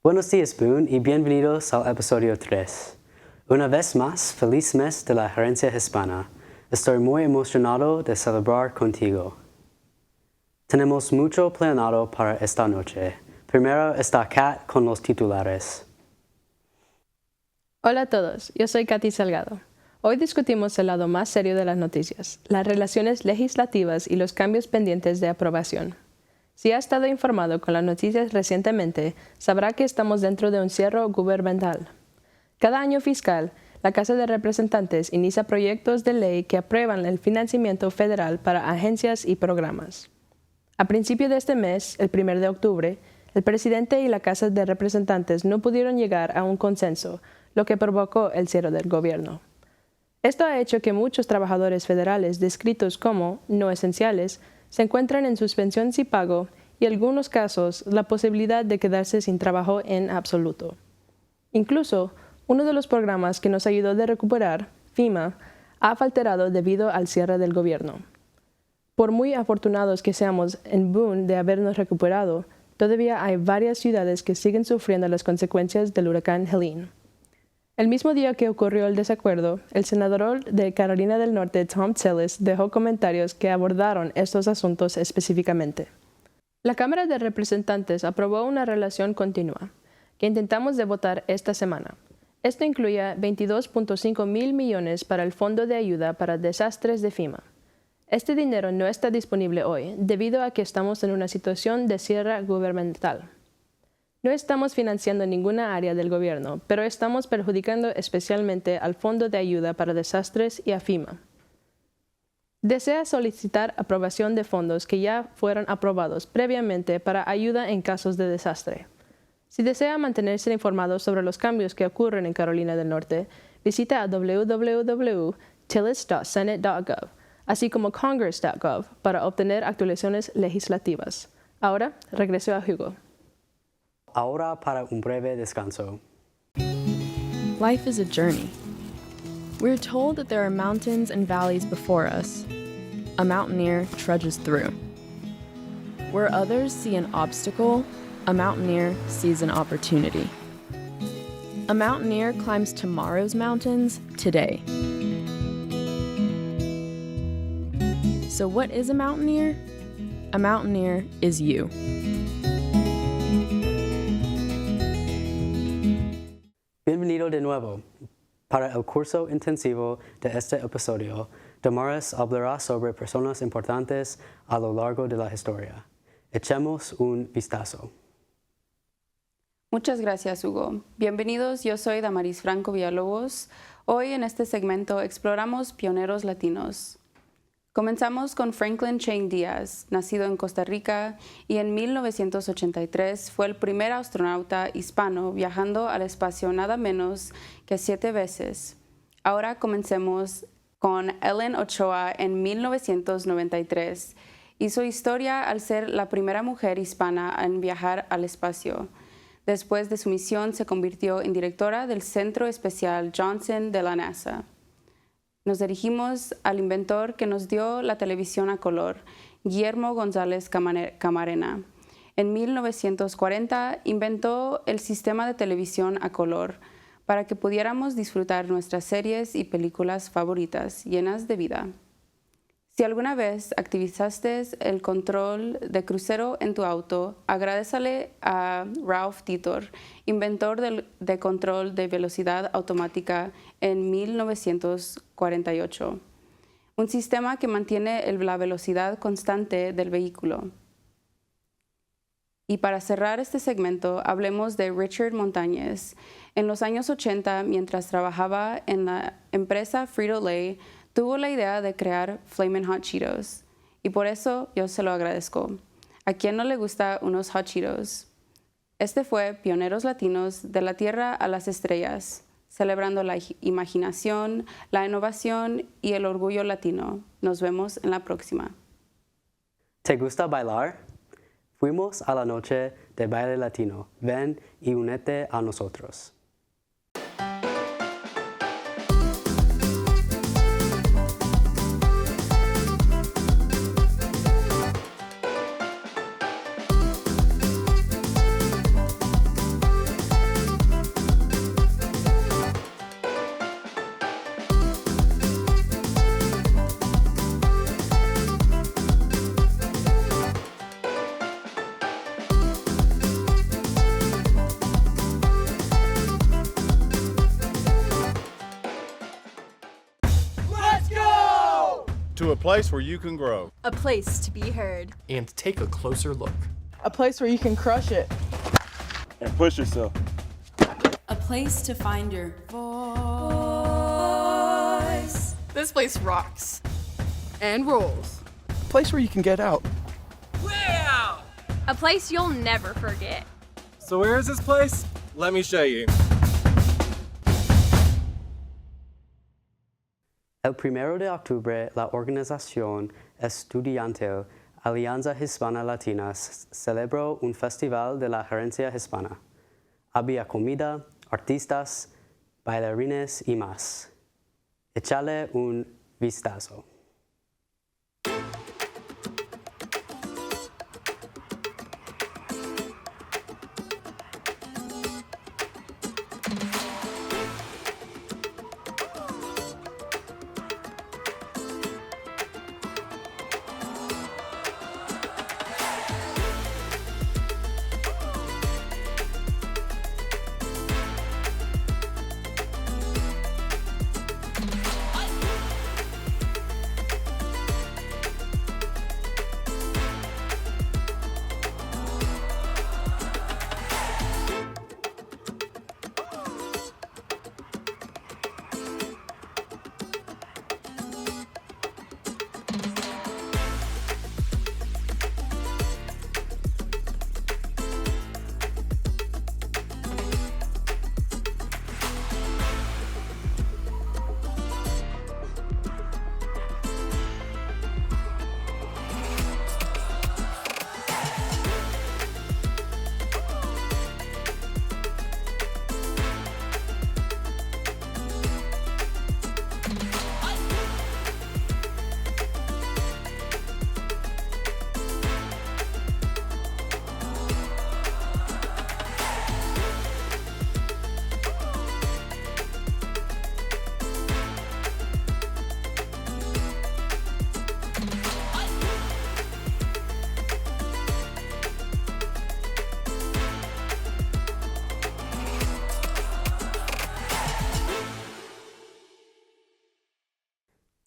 Buenos días, Boone, y bienvenidos al episodio 3. Una vez más, feliz mes de la Herencia Hispana. Estoy muy emocionado de celebrar contigo. Tenemos mucho planeado para esta noche. Primero está Kat con los titulares. Hola a todos, yo soy Katy Salgado. Hoy discutimos el lado más serio de las noticias, las relaciones legislativas y los cambios pendientes de aprobación. Si ha estado informado con las noticias recientemente, sabrá que estamos dentro de un cierre gubernamental. Cada año fiscal, la Casa de Representantes inicia proyectos de ley que aprueban el financiamiento federal para agencias y programas. A principio de este mes, el 1 de octubre, el presidente y la Casa de Representantes no pudieron llegar a un consenso, lo que provocó el cierre del gobierno. Esto ha hecho que muchos trabajadores federales descritos como no esenciales se encuentran en suspensión sin pago y en algunos casos la posibilidad de quedarse sin trabajo en absoluto. Incluso, uno de los programas que nos ayudó a recuperar, FEMA, ha faltado debido al cierre del gobierno. Por muy afortunados que seamos en Boone de habernos recuperado, todavía hay varias ciudades que siguen sufriendo las consecuencias del huracán Helene. El mismo día que ocurrió el desacuerdo, el senador de Carolina del Norte, Tom Tillis, dejó comentarios que abordaron estos asuntos específicamente. La Cámara de Representantes aprobó una relación continua, que intentamos de votar esta semana. Esto incluye 22.5 mil millones para el Fondo de Ayuda para Desastres de FEMA. Este dinero no está disponible hoy, debido a que estamos en una situación de cierre gubernamental. No estamos financiando ninguna área del gobierno, pero estamos perjudicando especialmente al Fondo de Ayuda para Desastres y a FEMA. Desea solicitar aprobación de fondos que ya fueron aprobados previamente para ayuda en casos de desastre. Si desea mantenerse informado sobre los cambios que ocurren en Carolina del Norte, visita a www.tillis.senate.gov, así como congress.gov, para obtener actualizaciones legislativas. Ahora, regreso a Hugo. Ahora para un breve descanso. Life is a journey. We're told that there are mountains and valleys before us. A mountaineer trudges through. Where others see an obstacle, a mountaineer sees an opportunity. A mountaineer climbs tomorrow's mountains today. So what is a mountaineer? A mountaineer is you. Bienvenido de nuevo. Para el curso intensivo de este episodio, Damaris hablará sobre personas importantes a lo largo de la historia. Echemos un vistazo. Muchas gracias, Hugo. Bienvenidos, yo soy Damaris Franco Villalobos. Hoy en este segmento exploramos pioneros latinos. Comenzamos con Franklin Chang Días, nacido en Costa Rica y en 1983 fue el primer astronauta hispano viajando al espacio nada menos que 7 veces. Ahora comencemos con Ellen Ochoa en 1993. Hizo historia al ser la primera mujer hispana en viajar al espacio. Después de su misión se convirtió en directora del Centro Espacial Johnson de la NASA. Nos dirigimos al inventor que nos dio la televisión a color, Guillermo González Camarena. En 1940 inventó el sistema de televisión a color para que pudiéramos disfrutar nuestras series y películas favoritas llenas de vida. Si alguna vez activaste el control de crucero en tu auto, agradécele a Ralph Titor, inventor de control de velocidad automática en 1948, un sistema que mantiene la velocidad constante del vehículo. Y para cerrar este segmento, hablemos de Richard Montañez. En los años 80, mientras trabajaba en la empresa Frito-Lay, tuvo la idea de crear Flamin' Hot Cheetos, y por eso yo se lo agradezco. ¿A quién no le gusta unos Hot Cheetos? Este fue Pioneros Latinos de la Tierra a las Estrellas, celebrando la imaginación, la innovación y el orgullo latino. Nos vemos en la próxima. ¿Te gusta bailar? Fuimos a la noche de baile latino. Ven y únete a nosotros. place where you can grow. A place to be heard. And take a closer look. A place where you can crush it. And push yourself. A place to find your voice. This place rocks. And rolls. A place where you can get out. A place you'll never forget. So where is this place? Let me show you. El 1 de octubre, la organización estudiantil Alianza Hispana Latina celebró un festival de la Herencia Hispana. Había comida, artistas, bailarines y más. Échale un vistazo.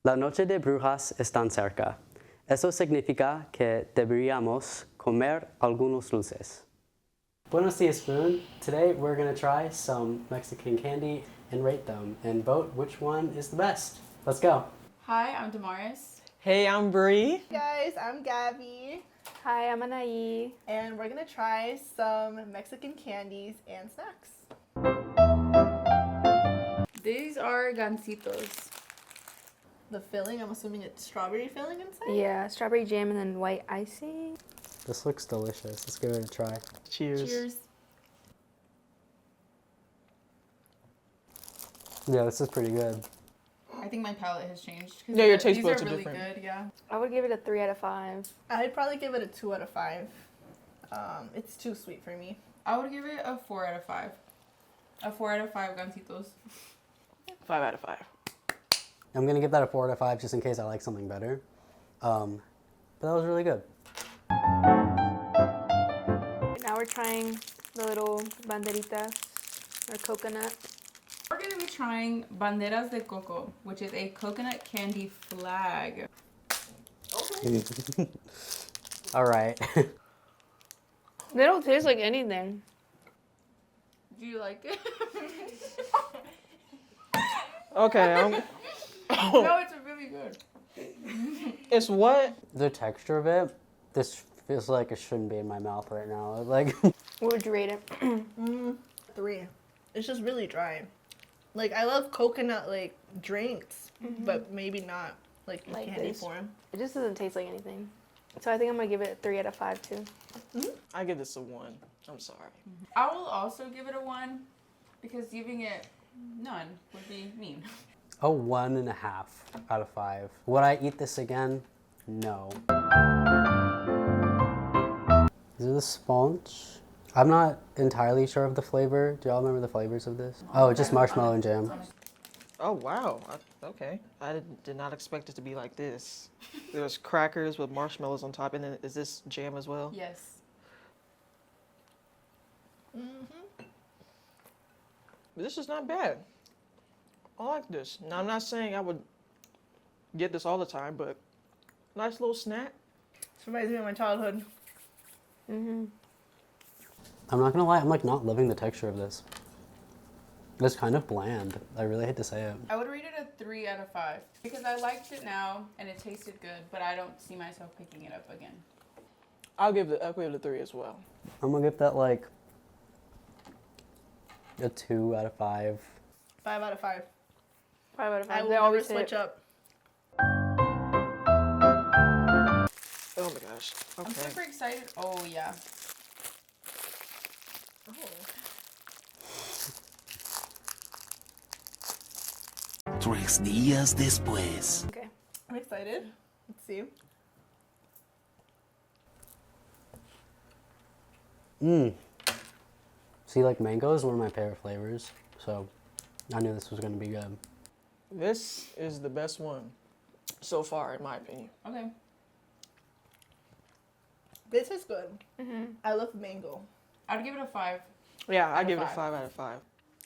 La Noche de Brujas está cerca. Eso significa que deberíamos comer algunos dulces. Buenos dias, Boone. Today we're going to try some Mexican candy and rate them and vote which one is the best. Let's go. Hi, I'm Damaris. Hey, I'm Bree. Guys, I'm Gabby, Hi, I'm Anaí. and we're gonna try some Mexican candies and snacks. These are gancitos. The filling, I'm assuming it's strawberry filling inside? Yeah, strawberry jam and then white icing. This looks delicious. Let's give it a try. Cheers. Cheers. Yeah, this is pretty good. I think my palate has changed. Yeah, your taste these buds are are really different. good, yeah. I would give it a 3 out of 5. I'd probably give it a 2 out of 5. It's too sweet for me. I would give it a 4 out of 5. A 4 out of 5 gancitos. 5 out of 5. I'm going to give that a 4 out of 5 just in case I like something better. But that was really good. Now we're trying the little banderitas or coconut. We're going to be trying banderas de coco, which is a coconut candy flag. All right. They don't taste like anything. Do you like it? Okay, No, it's really good. it's what? The texture of it, this feels like it shouldn't be in my mouth right now. Like, What would you rate it? 3. It's just really dry. Like, I love coconut, like, drinks, but maybe not, like Like candy this. form. It just doesn't taste like anything. So I think I'm gonna give it a 3 out of 5 too. I give this a 1. I'm sorry. I will also give it a 1 because giving it none would be mean. a 1.5 out of 5. Would I eat this again? No. Is it a sponge? I'm not entirely sure of the flavor. Do y'all remember the flavors of this? Oh, just marshmallow and jam. Oh, wow. Okay. I did not expect it to be like this. There's crackers with marshmallows on top, and then is this jam as well? Yes. This is not bad. I like this. Now, I'm not saying I would get this all the time, but Nice little snack. This reminds me of my childhood. I'm not gonna lie, I'm like not loving the texture of this. It's kind of bland. I really hate to say it. I would rate it a 3 out of 5 because I liked it now and it tasted good, but I don't see myself picking it up again. I'll give it a 3 as well. I'm gonna give that like a 2 out of 5. 5 out of 5. 5 out of 5. I will They never always switch hit. up. Oh my gosh. I'm Okay. super excited. Oh, yeah. Oh. 3 días después. Okay. I'm excited. Let's see. See, like mango is one of my favorite flavors, so I knew this was gonna be good. This is the best one so far, in my opinion. Okay. This is good. I love mango. I'd give it a 5. Yeah, I of give it a 5. 5 out of 5.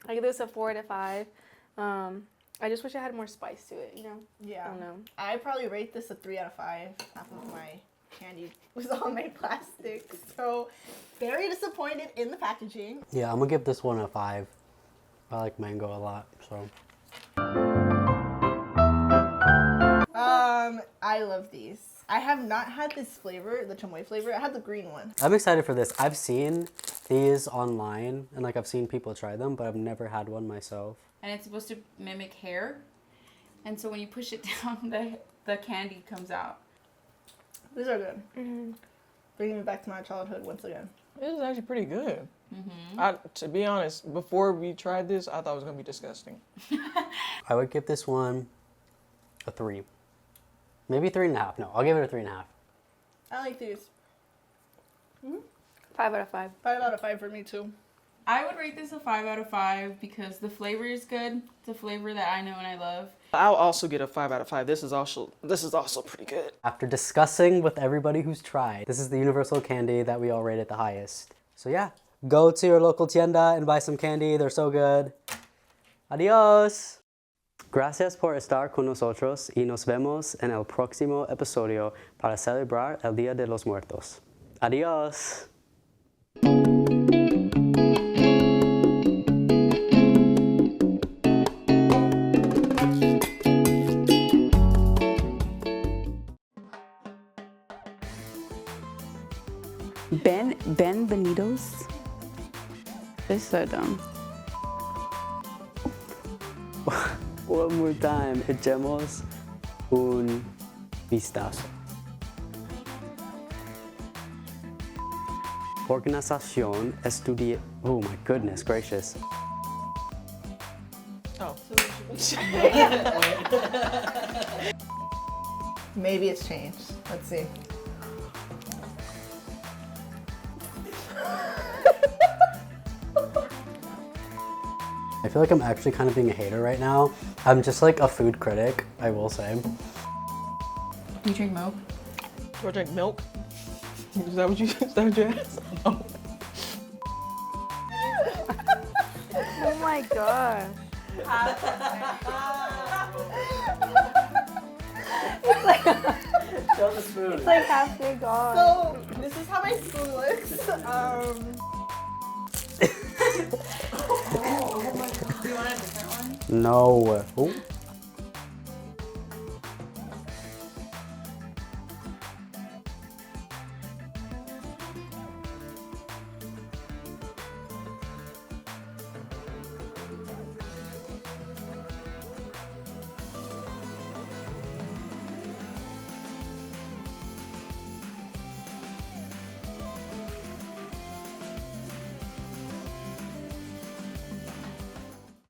I give this a 4 out of 5. I just wish I had more spice to it, you know? Yeah. I don't know. I probably rate this a 3 out of 5. Half of my candy was on my plastic. So, very disappointed in the packaging. Yeah, I'm gonna give this one a 5. I like mango a lot, so. I love these. I have not had this flavor, the chamoy flavor. I had the green one. I'm excited for this. I've seen these online and like I've seen people try them, but I've never had one myself. And it's supposed to mimic hair. And so when you push it down, the candy comes out. These are good. Bringing me back to my childhood once again. This is actually pretty good. To be honest, before we tried this, I thought it was going to be disgusting. I would give this one a 3. Maybe 3.5. No, I'll give it a 3.5. I like these. 5 out of 5. 5 out of 5 for me too. I would rate this a 5 out of 5 because the flavor is good. It's a flavor that I know and I love. I'll also get a 5 out of 5. This is also pretty good. After discussing with everybody who's tried, this is the universal candy that we all rated the highest. So yeah, go to your local tienda and buy some candy. They're so good. Adios. Gracias por estar con nosotros y nos vemos en el próximo episodio para celebrar el Día de los Muertos. Adios. Bienvenidos. This is so dumb. One more time, echemos un vistazo. Organización estudia. Oh my goodness gracious. Oh. Maybe it's changed. Let's see. I feel like I'm actually kind of being a hater right now. I'm just like a food critic, I will say. Do you drink milk? Do I drink milk? Is that what you asked? Oh. Oh my gosh. Show the spoon. It's like halfway gone. So, this is how my spoon looks. Do you want a different one? No. Oh.